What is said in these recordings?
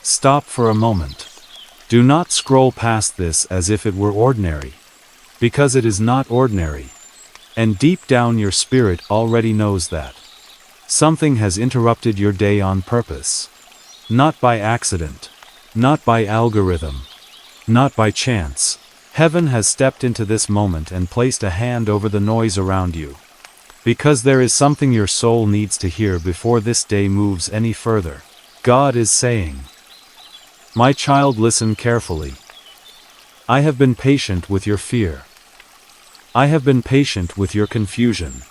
Stop for a moment. Do not scroll past this as if it were ordinary. Because it is not ordinary. And deep down your spirit already knows that. Something has interrupted your day on purpose. Not by accident. Not by algorithm. Not by chance. Heaven has stepped into this moment and placed a hand over the noise around you. Because there is something your soul needs to hear before this day moves any further. God is saying, "My child, listen carefully. I have been patient with your fear. I have been patient with your confusion.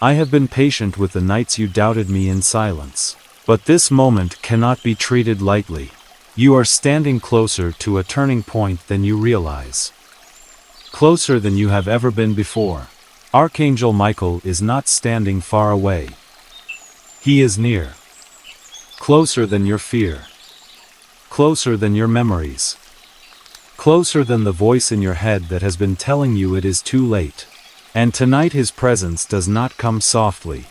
I have been patient with the nights you doubted me in silence. But this moment cannot be treated lightly. You are standing closer to a turning point than you realize. Closer than you have ever been before. Archangel Michael is not standing far away. He is near. Closer than your fear. Closer than your memories. Closer than the voice in your head that has been telling you it is too late. And tonight his presence does not come softly.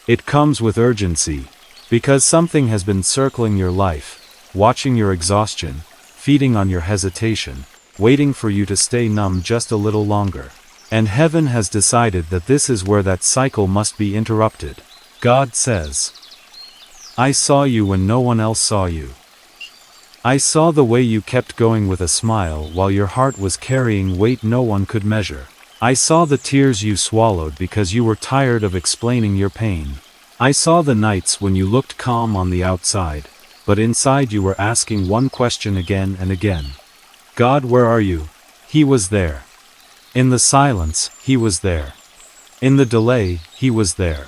It comes with urgency, because something has been circling your life, watching your exhaustion, feeding on your hesitation, waiting for you to stay numb just a little longer. And heaven has decided that this is where that cycle must be interrupted. God says, "I saw you when no one else saw you. I saw the way you kept going with a smile while your heart was carrying weight no one could measure. I saw the tears you swallowed because you were tired of explaining your pain. I saw the nights when you looked calm on the outside, but inside you were asking one question again and again. God, where are you?" He was there. In the silence, he was there. In the delay, he was there.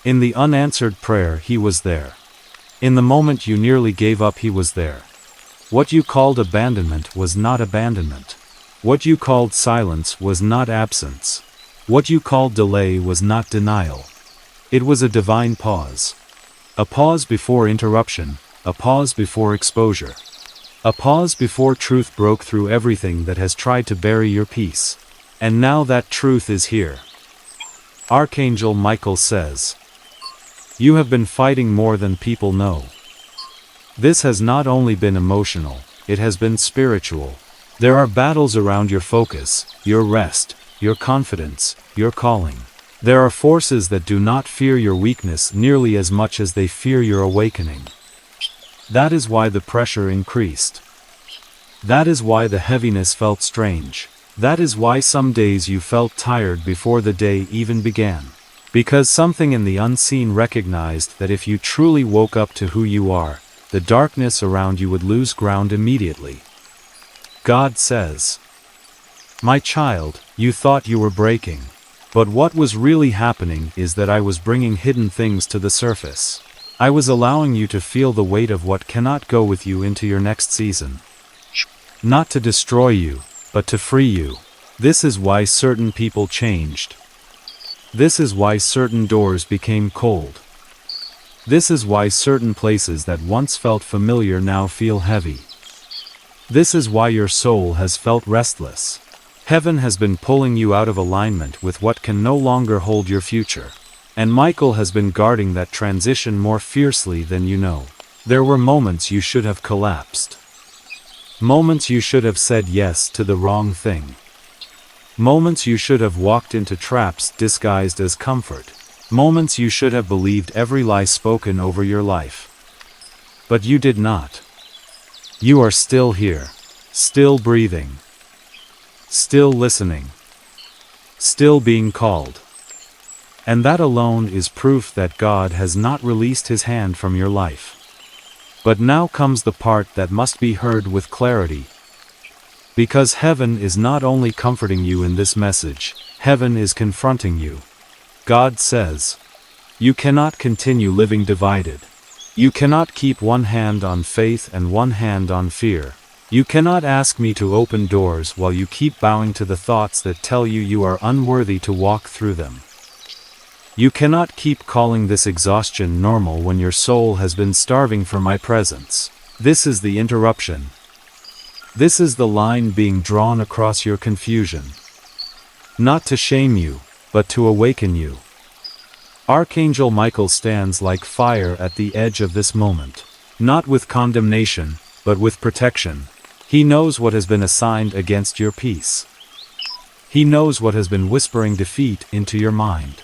In the unanswered prayer, he was there. In the moment you nearly gave up, he was there. What you called abandonment was not abandonment. What you called silence was not absence. What you called delay was not denial. It was a divine pause. A pause before interruption, a pause before exposure. A pause before truth broke through everything that has tried to bury your peace. And now that truth is here. Archangel Michael says, "You have been fighting more than people know. This has not only been emotional, it has been spiritual. There are battles around your focus, your rest, your confidence, your calling. There are forces that do not fear your weakness nearly as much as they fear your awakening. That is why the pressure increased. That is why the heaviness felt strange. That is why some days you felt tired before the day even began. Because something in the unseen recognized that if you truly woke up to who you are, the darkness around you would lose ground immediately." God says, "My child, you thought you were breaking. But what was really happening is that I was bringing hidden things to the surface. I was allowing you to feel the weight of what cannot go with you into your next season. Not to destroy you, but to free you. This is why certain people changed. This is why certain doors became cold. This is why certain places that once felt familiar now feel heavy. This is why your soul has felt restless. Heaven has been pulling you out of alignment with what can no longer hold your future. And Michael has been guarding that transition more fiercely than you know. There were moments you should have collapsed. Moments you should have said yes to the wrong thing. Moments you should have walked into traps disguised as comfort. Moments you should have believed every lie spoken over your life. But you did not. You are still here. Still breathing. Still listening. Still being called. And that alone is proof that God has not released his hand from your life. But now comes the part that must be heard with clarity. Because heaven is not only comforting you in this message, heaven is confronting you. God says, "You cannot continue living divided. You cannot keep one hand on faith and one hand on fear. You cannot ask me to open doors while you keep bowing to the thoughts that tell you you are unworthy to walk through them. You cannot keep calling this exhaustion normal when your soul has been starving for my presence." This is the interruption. This is the line being drawn across your confusion. Not to shame you, but to awaken you. Archangel Michael stands like fire at the edge of this moment. Not with condemnation, but with protection. He knows what has been assigned against your peace. He knows what has been whispering defeat into your mind.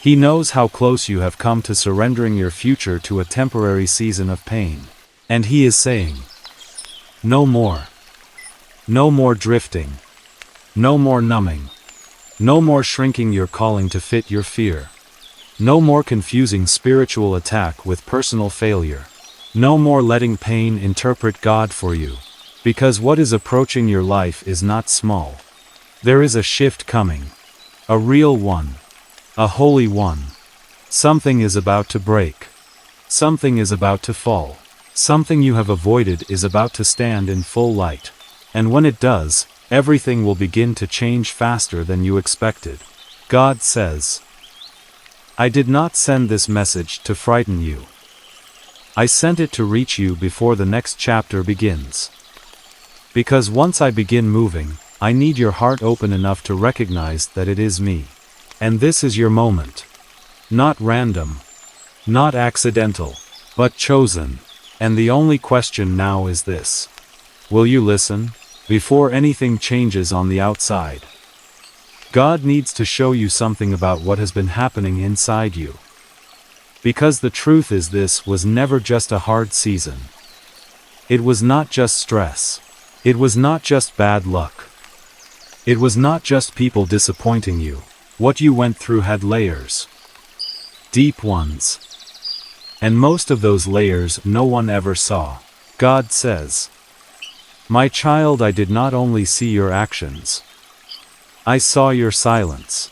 He knows how close you have come to surrendering your future to a temporary season of pain. And he is saying, no more. No more drifting. No more numbing. No more shrinking your calling to fit your fear. No more confusing spiritual attack with personal failure. No more letting pain interpret God for you. Because what is approaching your life is not small. There is a shift coming. A real one. A holy one. Something is about to break. Something is about to fall. Something you have avoided is about to stand in full light. And when it does, everything will begin to change faster than you expected. God says, I did not send this message to frighten you. I sent it to reach you before the next chapter begins. Because once I begin moving, I need your heart open enough to recognize that it is me. And this is your moment. Not random. Not accidental. But chosen. And the only question now is this. Will you listen? Before anything changes on the outside. God needs to show you something about what has been happening inside you. Because the truth is, this was never just a hard season. It was not just stress. It was not just bad luck. It was not just people disappointing you. What you went through had layers. Deep ones. And most of those layers no one ever saw. God says, my child, I did not only see your actions. I saw your silence.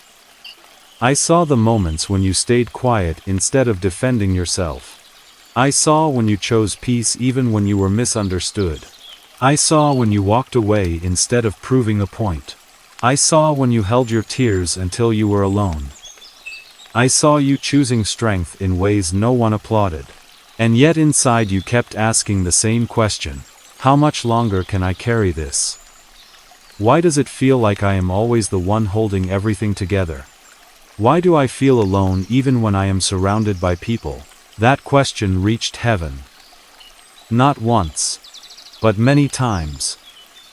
I saw the moments when you stayed quiet instead of defending yourself. I saw when you chose peace even when you were misunderstood. I saw when you walked away instead of proving a point. I saw when you held your tears until you were alone. I saw you choosing strength in ways no one applauded. And yet inside you kept asking the same question. How much longer can I carry this? Why does it feel like I am always the one holding everything together? Why do I feel alone even when I am surrounded by people? That question reached heaven. Not once, but many times.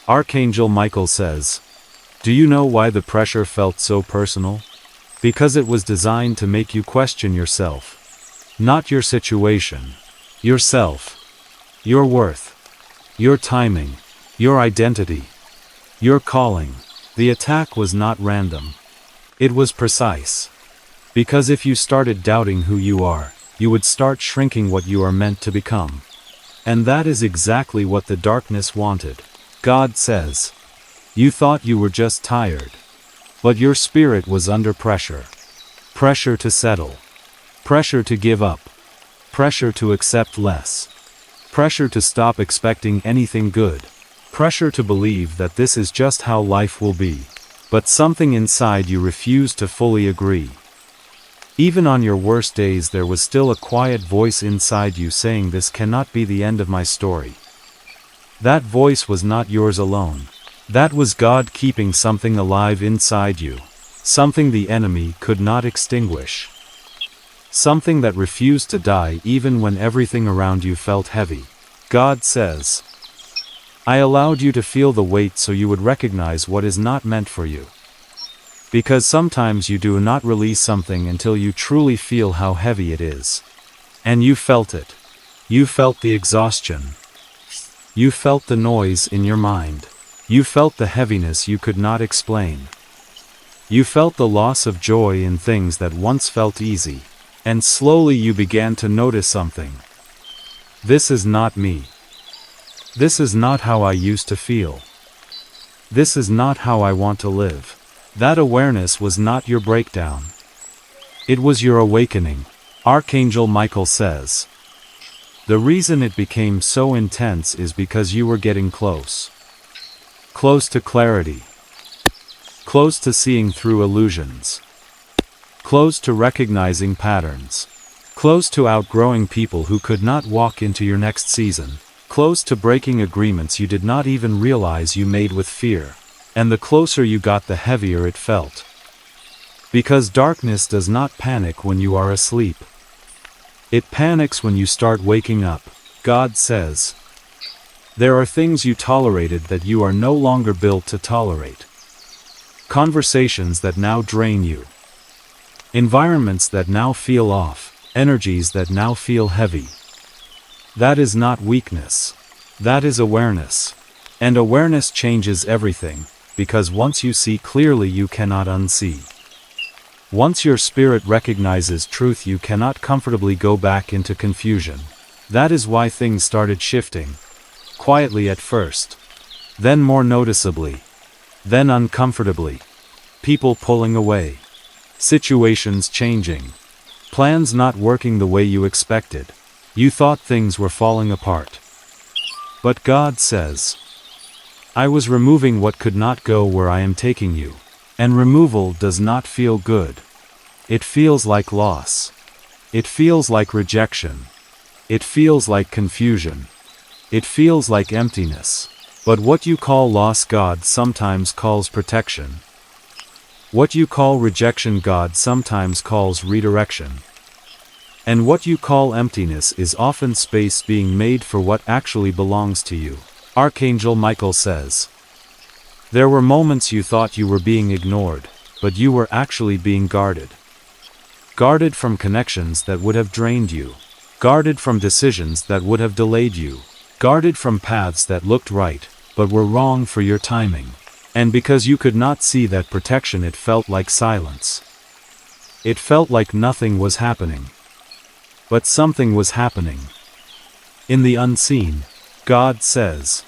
Archangel Michael says, do you know why the pressure felt so personal? Because it was designed to make you question yourself. Not your situation. Yourself. Your worth. Your timing. Your identity. Your calling. The attack was not random. It was precise. Because if you started doubting who you are, you would start shrinking what you are meant to become. And that is exactly what the darkness wanted. God says, you thought you were just tired. But your spirit was under pressure. Pressure to settle. Pressure to give up. Pressure to accept less. Pressure to stop expecting anything good. Pressure to believe that this is just how life will be. But something inside you refused to fully agree. Even on your worst days there was still a quiet voice inside you saying, this cannot be the end of my story. That voice was not yours alone. That was God keeping something alive inside you. Something the enemy could not extinguish. Something that refused to die even when everything around you felt heavy. God says, I allowed you to feel the weight so you would recognize what is not meant for you. Because sometimes you do not release something until you truly feel how heavy it is. And you felt it. You felt the exhaustion. You felt the noise in your mind. You felt the heaviness you could not explain. You felt the loss of joy in things that once felt easy. And slowly you began to notice something. This is not me. This is not how I used to feel. This is not how I want to live. That awareness was not your breakdown. It was your awakening. Archangel Michael says, the reason it became so intense is because you were getting close. Close to clarity. Close to seeing through illusions. Close to recognizing patterns. Close to outgrowing people who could not walk into your next season. Close to breaking agreements you did not even realize you made with fear. And the closer you got, the heavier it felt. Because darkness does not panic when you are asleep. It panics when you start waking up. God says, there are things you tolerated that you are no longer built to tolerate. Conversations that now drain you. Environments that now feel off. Energies that now feel heavy. That is not weakness. That is awareness. And awareness changes everything, because once you see clearly you cannot unsee. Once your spirit recognizes truth you cannot comfortably go back into confusion. That is why things started shifting. Quietly at first. Then more noticeably. Then uncomfortably. People pulling away. Situations changing. Plans not working the way you expected. You thought things were falling apart. But God says, I was removing what could not go where I am taking you. And removal does not feel good. It feels like loss. It feels like rejection. It feels like confusion. It feels like emptiness. But what you call loss God sometimes calls protection. What you call rejection God sometimes calls redirection. And what you call emptiness is often space being made for what actually belongs to you. Archangel Michael says, there were moments you thought you were being ignored, but you were actually being guarded. Guarded from connections that would have drained you. Guarded from decisions that would have delayed you. Guarded from paths that looked right, but were wrong for your timing. And because you could not see that protection it felt like silence. It felt like nothing was happening. But something was happening. In the unseen, God says,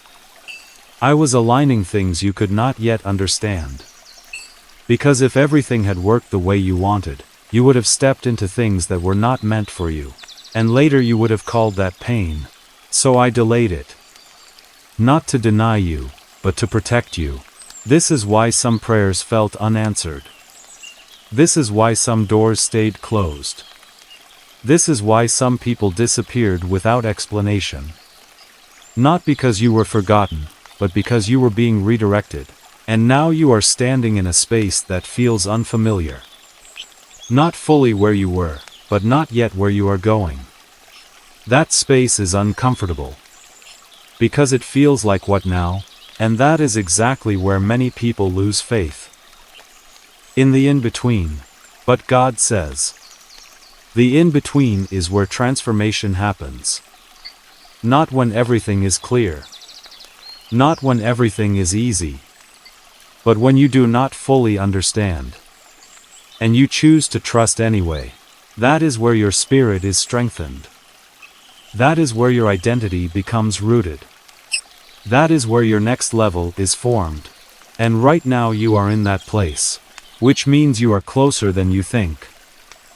I was aligning things you could not yet understand. Because if everything had worked the way you wanted, you would have stepped into things that were not meant for you. And later you would have called that pain. So I delayed it. Not to deny you, but to protect you. This is why some prayers felt unanswered. This is why some doors stayed closed. This is why some people disappeared without explanation. Not because you were forgotten, but because you were being redirected. And now you are standing in a space that feels unfamiliar. Not fully where you were, but not yet where you are going. That space is uncomfortable. Because it feels like what now? And that is exactly where many people lose faith. In the in-between. But God says, the in-between is where transformation happens. Not when everything is clear. Not when everything is easy. But when you do not fully understand. And you choose to trust anyway. That is where your spirit is strengthened. That is where your identity becomes rooted. That is where your next level is formed. And right now you are in that place. Which means you are closer than you think.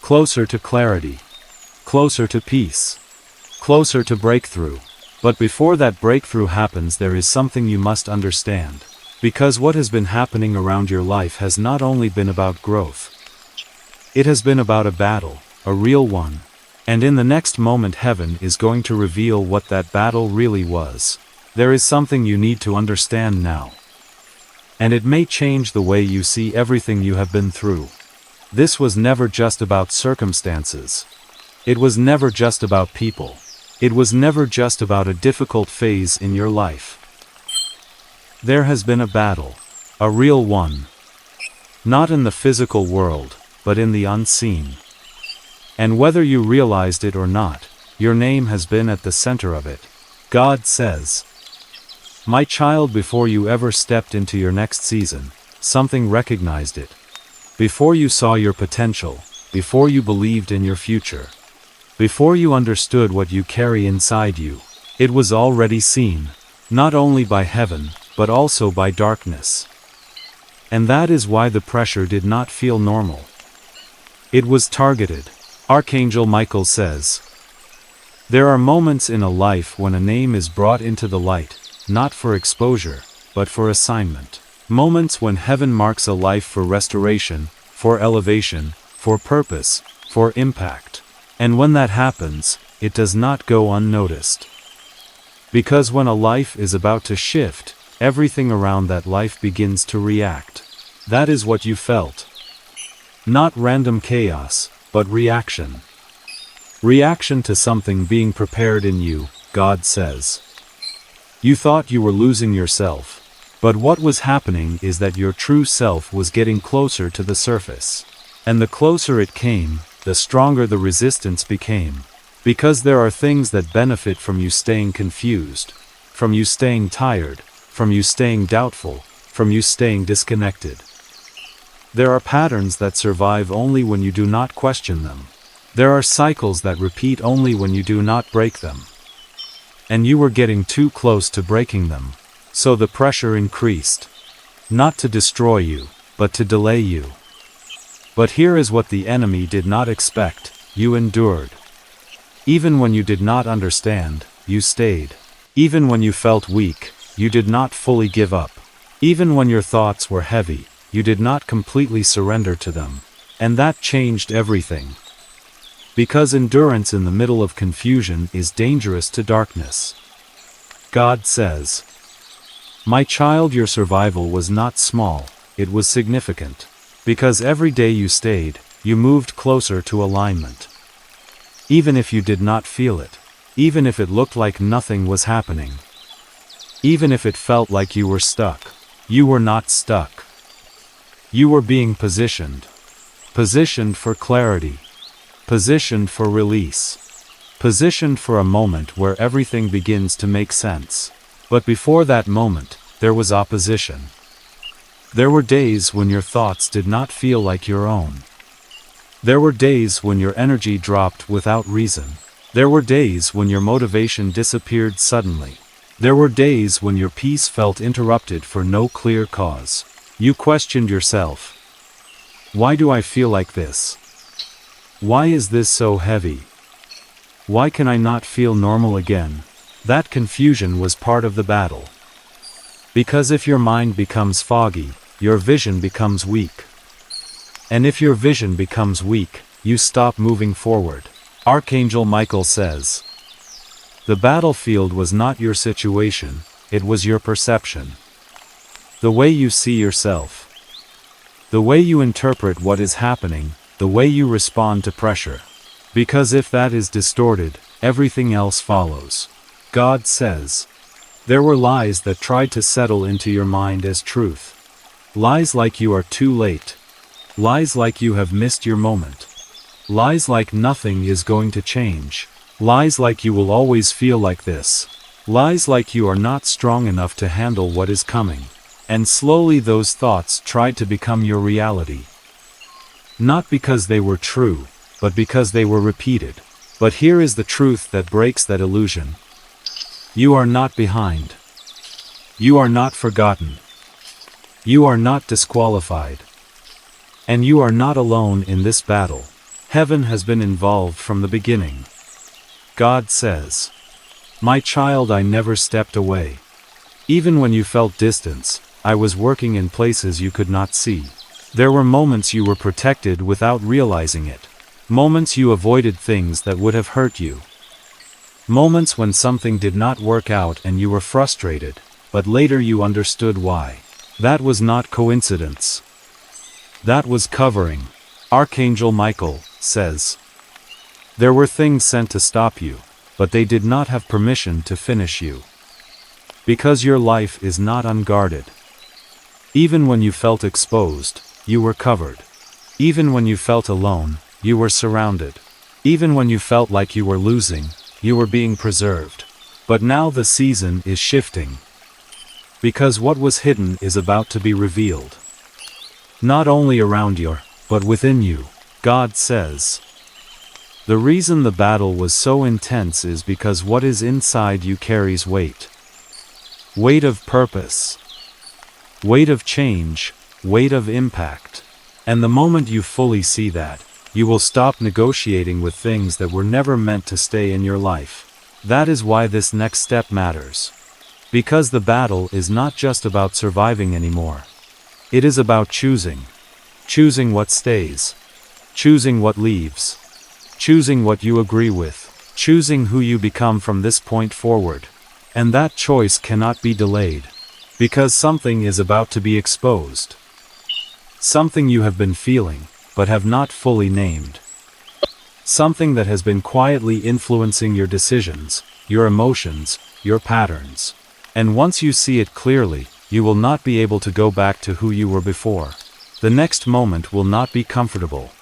Closer to clarity. Closer to peace. Closer to breakthrough. But before that breakthrough happens there is something you must understand. Because what has been happening around your life has not only been about growth. It has been about a battle, a real one. And in the next moment heaven is going to reveal what that battle really was. There is something you need to understand now. And it may change the way you see everything you have been through. This was never just about circumstances. It was never just about people. It was never just about a difficult phase in your life. There has been a battle. A real one. Not in the physical world, but in the unseen. And whether you realized it or not, your name has been at the center of it. God says, my child, before you ever stepped into your next season, something recognized it. Before you saw your potential, before you believed in your future, before you understood what you carry inside you, it was already seen, not only by heaven, but also by darkness. And that is why the pressure did not feel normal. It was targeted. Archangel Michael says, there are moments in a life when a name is brought into the light, not for exposure, but for assignment. Moments when heaven marks a life for restoration, for elevation, for purpose, for impact. And when that happens, it does not go unnoticed. Because when a life is about to shift, everything around that life begins to react. That is what you felt. Not random chaos, but reaction. Reaction to something being prepared in you, God says. You thought you were losing yourself. But what was happening is that your true self was getting closer to the surface. And the closer it came, the stronger the resistance became. Because there are things that benefit from you staying confused, from you staying tired, from you staying doubtful, from you staying disconnected. There are patterns that survive only when you do not question them. There are cycles that repeat only when you do not break them. And you were getting too close to breaking them. So the pressure increased. Not to destroy you, but to delay you. But here is what the enemy did not expect: you endured. Even when you did not understand, you stayed. Even when you felt weak, you did not fully give up. Even when your thoughts were heavy, you did not completely surrender to them. And that changed everything. Because endurance in the middle of confusion is dangerous to darkness. God says, "My child, your survival was not small, it was significant. Because every day you stayed, you moved closer to alignment. Even if you did not feel it. Even if it looked like nothing was happening. Even if it felt like you were stuck. You were not stuck. You were being positioned. Positioned for clarity. Positioned for release. Positioned for a moment where everything begins to make sense. But before that moment, there was opposition. There were days when your thoughts did not feel like your own. There were days when your energy dropped without reason. There were days when your motivation disappeared suddenly. There were days when your peace felt interrupted for no clear cause. You questioned yourself. Why do I feel like this? Why is this so heavy? Why can I not feel normal again? That confusion was part of the battle. Because if your mind becomes foggy, your vision becomes weak. And if your vision becomes weak, you stop moving forward. Archangel Michael says, "The battlefield was not your situation, it was your perception. The way you see yourself. The way you interpret what is happening, the way you respond to pressure. Because if that is distorted, everything else follows." God says, there were lies that tried to settle into your mind as truth. Lies like you are too late. Lies like you have missed your moment. Lies like nothing is going to change. Lies like you will always feel like this. Lies like you are not strong enough to handle what is coming. And slowly those thoughts tried to become your reality. Not because they were true, but because they were repeated. But here is the truth that breaks that illusion. You are not behind. You are not forgotten. You are not disqualified. And you are not alone in this battle. Heaven has been involved from the beginning. God says, "My child, I never stepped away. Even when you felt distance, I was working in places you could not see. There were moments you were protected without realizing it. Moments you avoided things that would have hurt you. Moments when something did not work out and you were frustrated, but later you understood why. That was not coincidence. That was covering." Archangel Michael says, "There were things sent to stop you, but they did not have permission to finish you. Because your life is not unguarded. Even when you felt exposed, you were covered. Even when you felt alone, you were surrounded. Even when you felt like you were losing, you were being preserved. But now the season is shifting. Because what was hidden is about to be revealed. Not only around you, but within you." God says, "The reason the battle was so intense is because what is inside you carries weight. Weight of purpose. Weight of change. Weight of impact. And the moment you fully see that, you will stop negotiating with things that were never meant to stay in your life. That is why this next step matters. Because the battle is not just about surviving anymore. It is about choosing. Choosing what stays. Choosing what leaves. Choosing what you agree with. Choosing who you become from this point forward. And that choice cannot be delayed. Because something is about to be exposed. Something you have been feeling, but have not fully named. Something that has been quietly influencing your decisions, your emotions, your patterns. And once you see it clearly, you will not be able to go back to who you were before. The next moment will not be comfortable.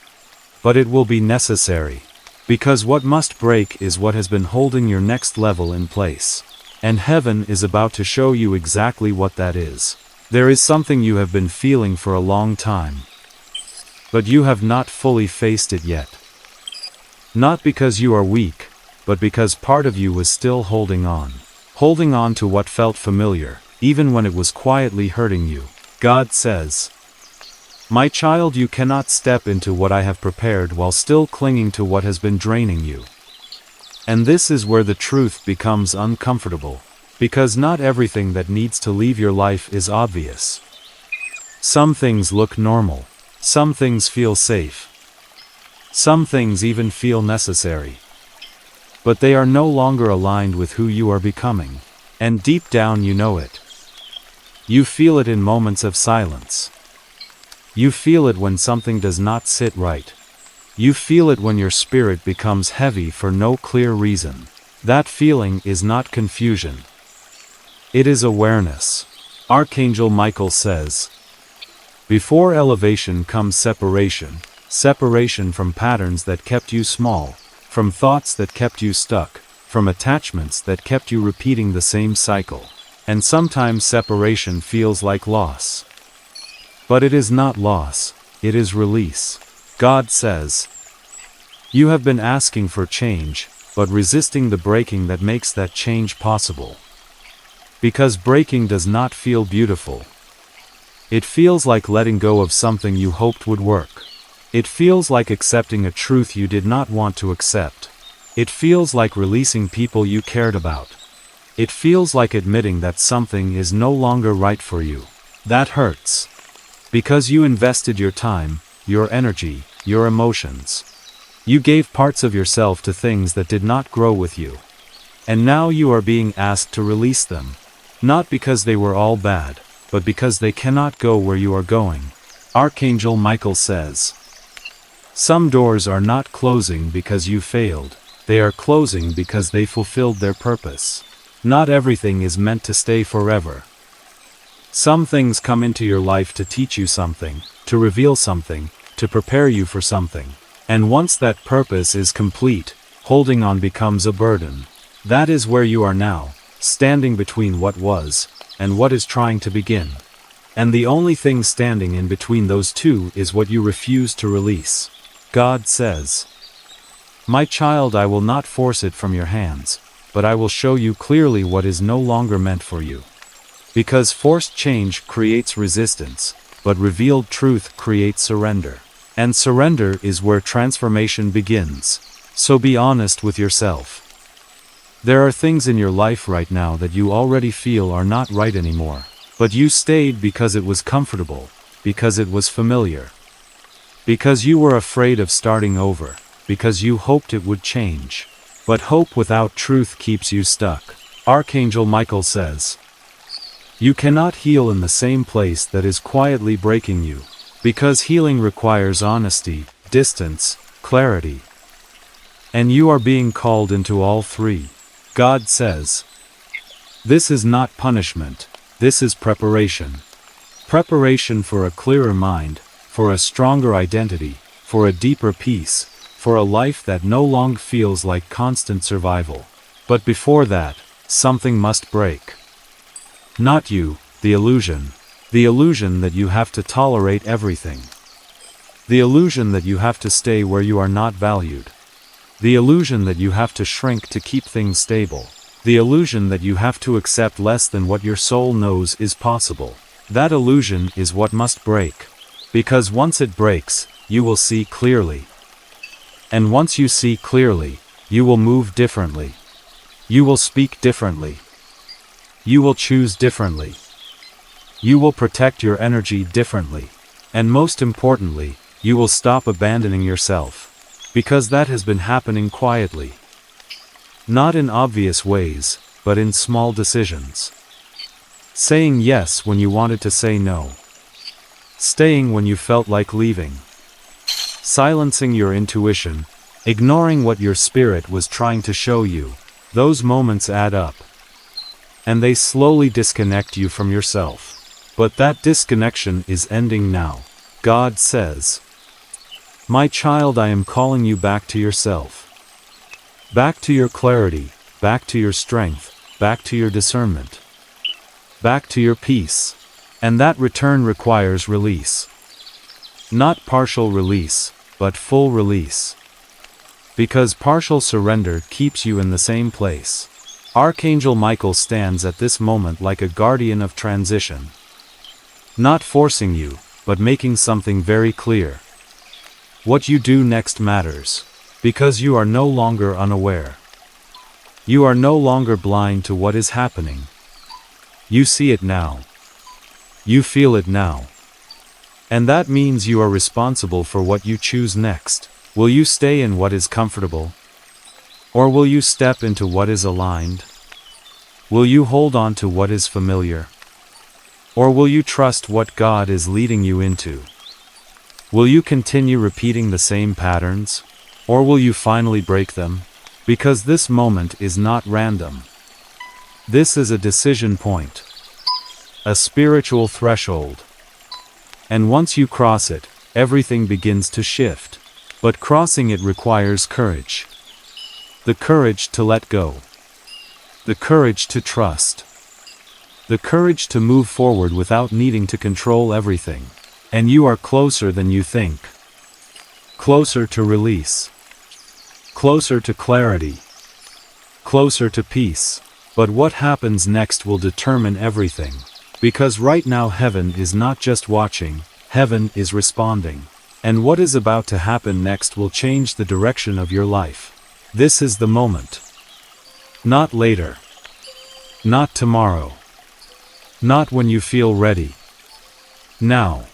But it will be necessary. Because what must break is what has been holding your next level in place. And heaven is about to show you exactly what that is. There is something you have been feeling for a long time. But you have not fully faced it yet. Not because you are weak, but because part of you was still holding on. Holding on to what felt familiar, even when it was quietly hurting you. God says, "My child, you cannot step into what I have prepared while still clinging to what has been draining you." And this is where the truth becomes uncomfortable. Because not everything that needs to leave your life is obvious. Some things look normal. Some things feel safe. Some things even feel necessary. But they are no longer aligned with who you are becoming. And deep down you know it. You feel it in moments of silence. You feel it when something does not sit right. You feel it when your spirit becomes heavy for no clear reason. That feeling is not confusion. It is awareness. Archangel Michael says, "Before elevation comes separation, separation from patterns that kept you small, from thoughts that kept you stuck, from attachments that kept you repeating the same cycle. And sometimes separation feels like loss. But it is not loss, it is release." God says, "You have been asking for change, but resisting the breaking that makes that change possible." Because breaking does not feel beautiful. It feels like letting go of something you hoped would work. It feels like accepting a truth you did not want to accept. It feels like releasing people you cared about. It feels like admitting that something is no longer right for you. That hurts. Because you invested your time, your energy, your emotions. You gave parts of yourself to things that did not grow with you. And now you are being asked to release them. Not because they were all bad, but because they cannot go where you are going. Archangel Michael says, "Some doors are not closing because you failed. They are closing because they fulfilled their purpose. Not everything is meant to stay forever. Some things come into your life to teach you something, to reveal something, to prepare you for something. And once that purpose is complete, holding on becomes a burden. That is where you are now, standing between what was, and what is trying to begin. And the only thing standing in between those two is what you refuse to release." God says, "My child, I will not force it from your hands, but I will show you clearly what is no longer meant for you. Because forced change creates resistance, but revealed truth creates surrender. And surrender is where transformation begins. So be honest with yourself. There are things in your life right now that you already feel are not right anymore. But you stayed because it was comfortable, because it was familiar. Because you were afraid of starting over, because you hoped it would change. But hope without truth keeps you stuck." Archangel Michael says, "You cannot heal in the same place that is quietly breaking you. Because healing requires honesty, distance, clarity. And you are being called into all three." God says, "This is not punishment, this is preparation. Preparation for a clearer mind, for a stronger identity, for a deeper peace, for a life that no longer feels like constant survival. But before that, something must break. Not you, the illusion. The illusion that you have to tolerate everything. The illusion that you have to stay where you are not valued. The illusion that you have to shrink to keep things stable. The illusion that you have to accept less than what your soul knows is possible. That illusion is what must break. Because once it breaks, you will see clearly. And once you see clearly, you will move differently. You will speak differently. You will choose differently. You will protect your energy differently. And most importantly, you will stop abandoning yourself. Because that has been happening quietly. Not in obvious ways, but in small decisions. Saying yes when you wanted to say no. Staying when you felt like leaving. Silencing your intuition, ignoring what your spirit was trying to show you. Those moments add up, and they slowly disconnect you from yourself. But that disconnection is ending now. God says, "My child, I am calling you back to yourself. Back to your clarity, back to your strength, back to your discernment, back to your peace." And that return requires release. Not partial release, but full release. Because partial surrender keeps you in the same place. Archangel Michael stands at this moment like a guardian of transition. Not forcing you, but making something very clear. What you do next matters. Because you are no longer unaware. You are no longer blind to what is happening. You see it now. You feel it now. And that means you are responsible for what you choose next. Will you stay in what is comfortable? Or will you step into what is aligned? Will you hold on to what is familiar? Or will you trust what God is leading you into? Will you continue repeating the same patterns? Or will you finally break them? Because this moment is not random. This is a decision point. A spiritual threshold. And once you cross it, everything begins to shift. But crossing it requires courage. The courage to let go. The courage to trust. The courage to move forward without needing to control everything. And you are closer than you think. Closer to release. Closer to clarity. Closer to peace. But what happens next will determine everything. Because right now heaven is not just watching, heaven is responding. And what is about to happen next will change the direction of your life. This is the moment. Not later. Not tomorrow. Not when you feel ready. Now.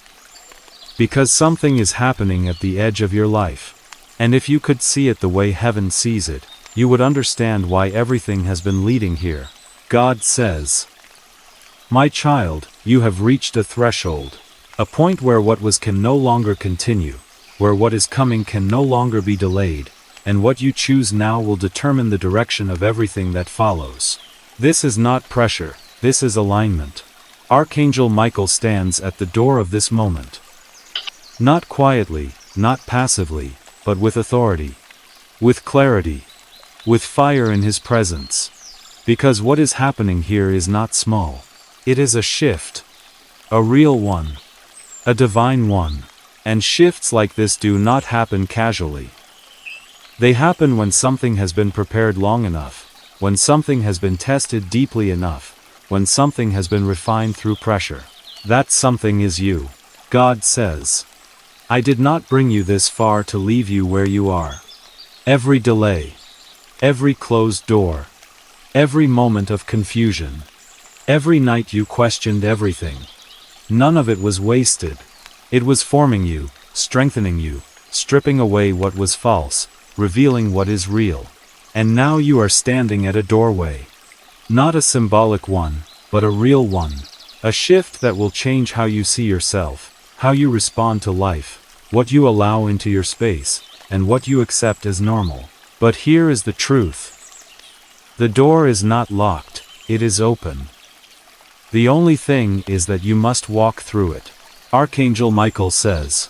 Because something is happening at the edge of your life. And if you could see it the way heaven sees it, you would understand why everything has been leading here. God says, "My child, you have reached a threshold. A point where what was can no longer continue, where what is coming can no longer be delayed, and what you choose now will determine the direction of everything that follows." This is not pressure, this is alignment. Archangel Michael stands at the door of this moment. Not quietly, not passively, but with authority. With clarity. With fire in his presence. Because what is happening here is not small. It is a shift. A real one. A divine one. And shifts like this do not happen casually. They happen when something has been prepared long enough, when something has been tested deeply enough, when something has been refined through pressure. That something is you. God says, "I did not bring you this far to leave you where you are." Every delay, every closed door, every moment of confusion, every night you questioned everything. None of it was wasted. It was forming you, strengthening you, stripping away what was false, revealing what is real. And now you are standing at a doorway. Not a symbolic one, but a real one. A shift that will change how you see yourself, how you respond to life, what you allow into your space, and what you accept as normal. But here is the truth. The door is not locked, it is open. The only thing is that you must walk through it. Archangel Michael says,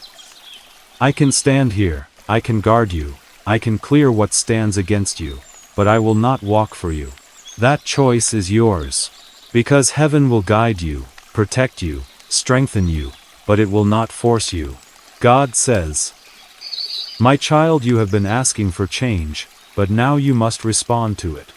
"I can stand here, I can guard you, I can clear what stands against you, but I will not walk for you." That choice is yours. Because heaven will guide you, protect you, strengthen you, but it will not force you. God says, "My child, you have been asking for change, but now you must respond to it."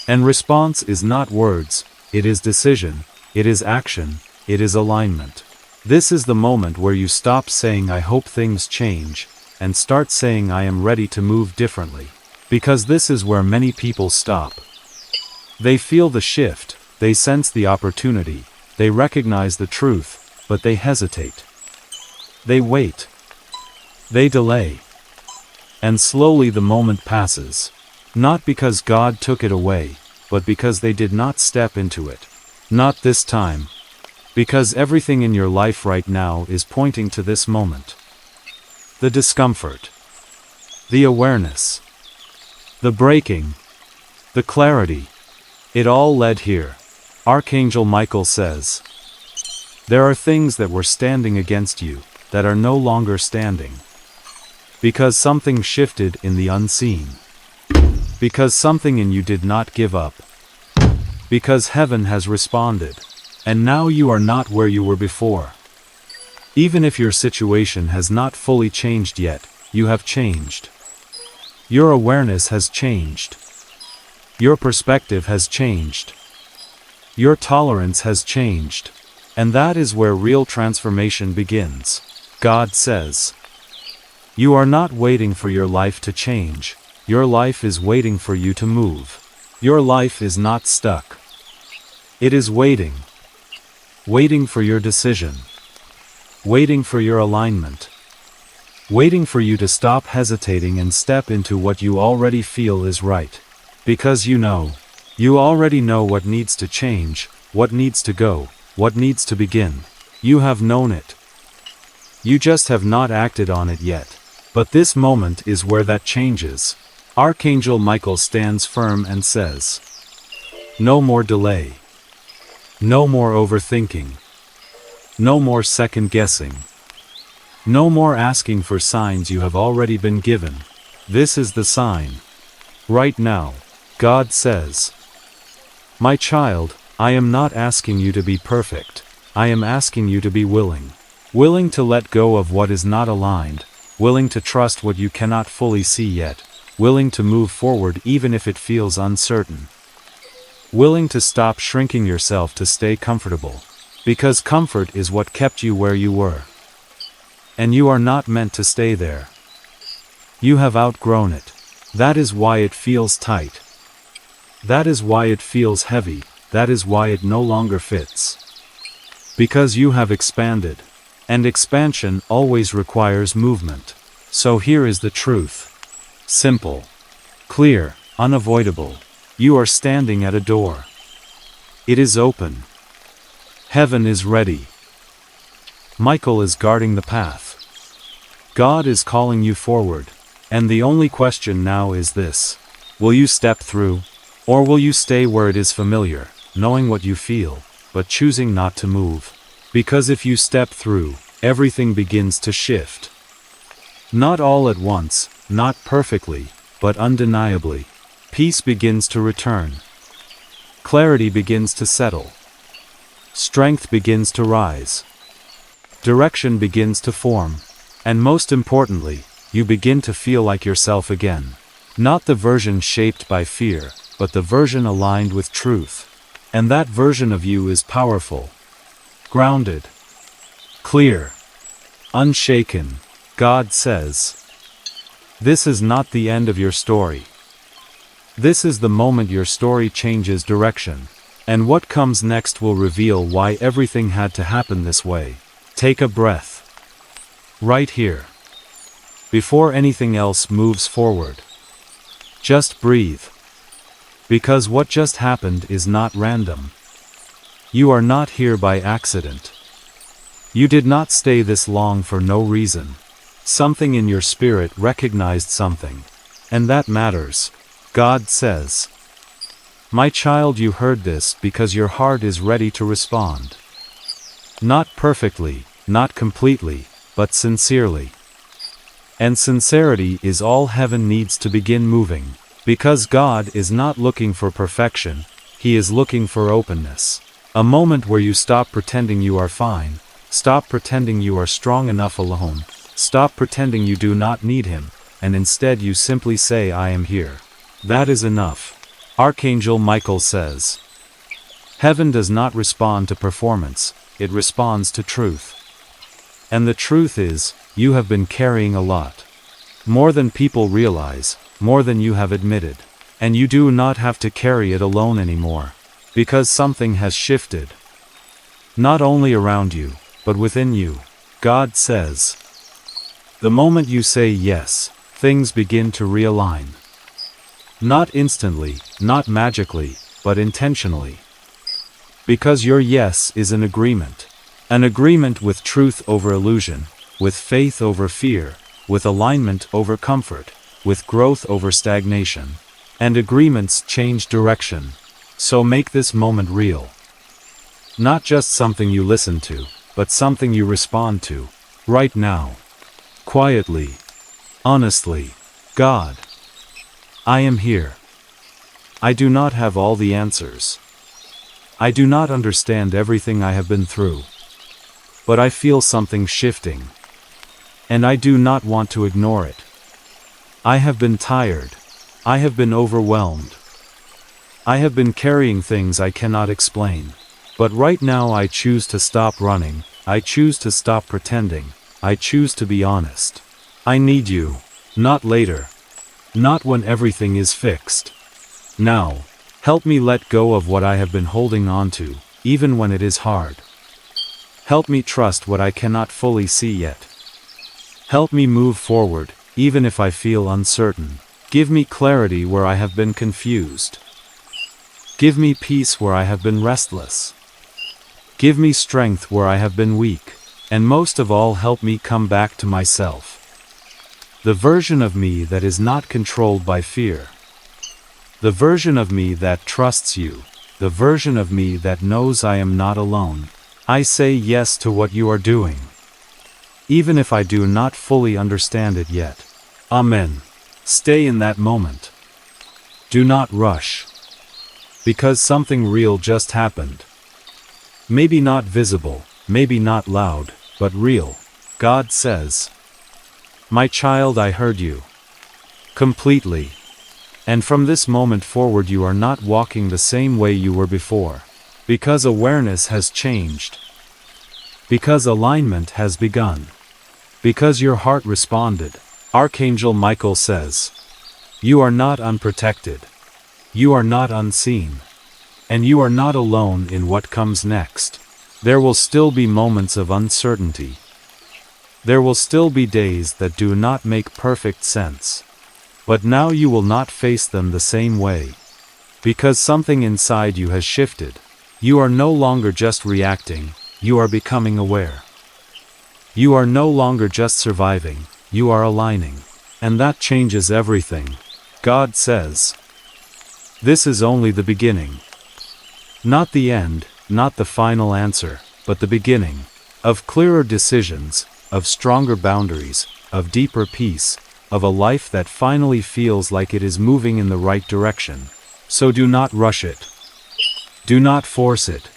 And response is not words, it is decision, it is action, it is alignment. This is the moment where you stop saying "I hope things change," and start saying "I am ready to move differently." Because this is where many people stop. They feel the shift, they sense the opportunity, they recognize the truth, but they hesitate. They wait. They delay. And slowly the moment passes. Not because God took it away, but because they did not step into it. Not this time. Because everything in your life right now is pointing to this moment. The discomfort. the awareness, the breaking, the clarity. It all led here. Archangel Michael says, there are things that were standing against you, that are no longer standing. Because something shifted in the unseen. Because something in you did not give up. Because heaven has responded. And now you are not where you were before. Even if your situation has not fully changed yet, you have changed. Your awareness has changed. Your perspective has changed. Your tolerance has changed. And that is where real transformation begins. God says, you are not waiting for your life to change. Your life is waiting for you to move. Your life is not stuck. It is waiting. Waiting for your decision. Waiting for your alignment. Waiting for you to stop hesitating and step into what you already feel is right. Because you already know what needs to change, what needs to go, what needs to begin. You have known it. You just have not acted on it yet. But this moment is where that changes. Archangel Michael stands firm and says, no more delay. No more overthinking. No more second guessing. No more asking for signs you have already been given. This is the sign. Right now, God says, my child, I am not asking you to be perfect. I am asking you to be willing. Willing to let go of what is not aligned. Willing to trust what you cannot fully see yet. Willing to move forward even if it feels uncertain. Willing to stop shrinking yourself to stay comfortable. Because comfort is what kept you where you were. And you are not meant to stay there. You have outgrown it. That is why it feels tight. That is why it feels heavy. That is why it no longer fits. Because you have expanded. And expansion always requires movement. So here is the truth. Simple. Clear. Unavoidable. You are standing at a door. It is open. Heaven is ready. Michael is guarding the path. God is calling you forward. And the only question now is this. Will you step through? Or will you stay where it is familiar, knowing what you feel, but choosing not to move? Because if you step through, everything begins to shift. Not all at once, not perfectly, but undeniably. Peace begins to return. Clarity begins to settle. Strength begins to rise. Direction begins to form. And most importantly, you begin to feel like yourself again. Not the version shaped by fear, but the version aligned with truth. And that version of you is powerful. Grounded. Clear. Unshaken. God says, this is not the end of your story. This is the moment your story changes direction. And what comes next will reveal why everything had to happen this way. Take a breath. Right here. Before anything else moves forward. Just breathe. Because what just happened is not random. You are not here by accident. You did not stay this long for no reason. Something in your spirit recognized something. And that matters. God says, my child, you heard this because your heart is ready to respond. Not perfectly, not completely, but sincerely. And sincerity is all heaven needs to begin moving. Because God is not looking for perfection, He is looking for openness. A moment where you stop pretending you are fine, stop pretending you are strong enough alone, stop pretending you do not need Him, and instead you simply say, I am here. That is enough. Archangel Michael says, heaven does not respond to performance, it responds to truth. And the truth is, you have been carrying a lot. More than people realize, more than you have admitted. And you do not have to carry it alone anymore. Because something has shifted. Not only around you, but within you. God says, the moment you say yes, things begin to realign. Not instantly, not magically, but intentionally. Because your yes is an agreement. An agreement with truth over illusion, with faith over fear, with alignment over comfort. with growth over stagnation, and agreements change direction. So make this moment real. Not just something you listen to, but something you respond to, right now. Quietly. Honestly. God. I am here. I do not have all the answers. I do not understand everything I have been through. But I feel something shifting. And I do not want to ignore it. I have been tired. I have been overwhelmed. I have been carrying things I cannot explain. But right now I choose to stop running. I choose to stop pretending. I choose to be honest. I need you. Not later. Not when everything is fixed. Now. Help me let go of what I have been holding on to, even when it is hard. Help me trust what I cannot fully see yet. Help me move forward, even if I feel uncertain. Give me clarity where I have been confused. Give me peace where I have been restless. Give me strength where I have been weak. And most of all, help me come back to myself. The version of me that is not controlled by fear. The version of me that trusts you. The version of me that knows I am not alone. I say yes to what you are doing. Even if I do not fully understand it yet. Amen. Stay in that moment. Do not rush. Because something real just happened. Maybe not visible, maybe not loud, but real. God says, "My child, I heard you. Completely. And from this moment forward you are not walking the same way you were before. Because awareness has changed. Because alignment has begun. Because your heart responded." Archangel Michael says, "You are not unprotected. You are not unseen. And you are not alone in what comes next. There will still be moments of uncertainty. There will still be days that do not make perfect sense. But now you will not face them the same way. Because something inside you has shifted. You are no longer just reacting, you are becoming aware. You are no longer just surviving, you are aligning. And that changes everything. God says, this is only the beginning. Not the end, not the final answer, but the beginning. Of clearer decisions, of stronger boundaries, of deeper peace, of a life that finally feels like it is moving in the right direction. So do not rush it. Do not force it.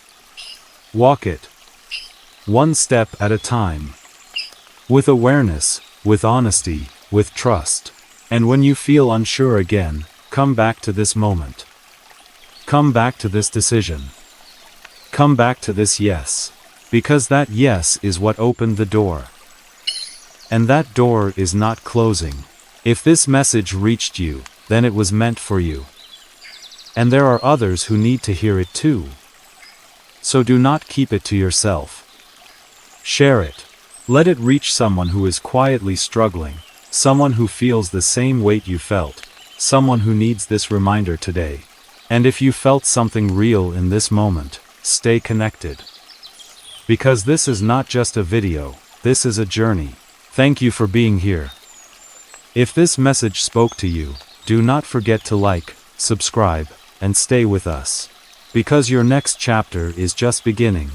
Walk it. One step at a time. With awareness, with honesty, with trust. And when you feel unsure again, come back to this moment. Come back to this decision. Come back to this yes. Because that yes is what opened the door. And that door is not closing. If this message reached you, then it was meant for you. And there are others who need to hear it too. So do not keep it to yourself. Share it. Let it reach someone who is quietly struggling, someone who feels the same weight you felt, someone who needs this reminder today. And if you felt something real in this moment, stay connected. Because this is not just a video, this is a journey. Thank you for being here. If this message spoke to you, do not forget to like, subscribe, and stay with us. Because your next chapter is just beginning.